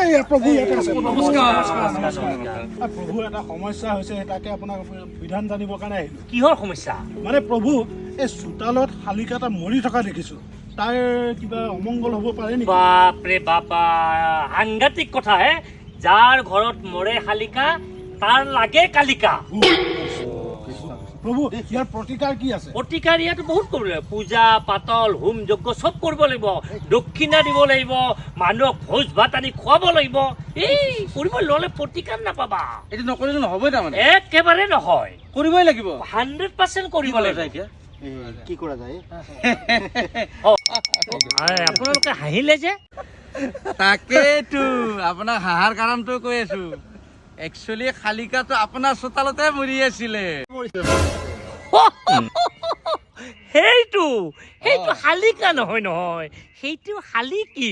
প্ৰভু ইয়াতে আছে। নমস্কাৰ। প্ৰভু এটা সমস্যা হৈছে, তাকে আপোনাক বিধান জানিবৰ কাৰণে আহিলোঁ। কিহৰ সমস্যা? মানে প্ৰভু, এই চোতালত শালিকা এটা মৰি থকা দেখিছোঁ, তাৰ কিবা অমংগল হ'ব পাৰে নেকি? বাপৰে বাপা, সাংঘাতিক কথা হে। যাৰ ঘৰত মৰে শালিকা তাৰ লাগে কালিকা। প্ৰভু, ইয়াৰ প্ৰতিকাৰ কি আছে? প্ৰতিকাৰ ইয়াতো বহুত কৰিব লাগিব। পূজা পাতল হোম যজ্ঞ চব কৰিব লাগিব, দক্ষিণা দিব লাগিব, মানুহক ভোজ ভাত আনি খুৱাব লাগিব। এই কৰিব ল'লে প্ৰতিকাৰ নাপাবা। এইটো নকৰিলে নহবই তাৰমানে। একেবাৰে নহয়, কৰিবই লাগিব। 100% কৰিব লাগিব। কি কৰা যায়? আপোনালোকে হাঁহিলে যে। তাকেইতো আপোনাক হাঁহাৰ কাৰণটো কৈ আছো। একচুৱেলি শালিকাটো আপোনাৰ চোতালতে মৰি আছিলে। সেইটো শালিকা নহয়, সেইটো শালিকি।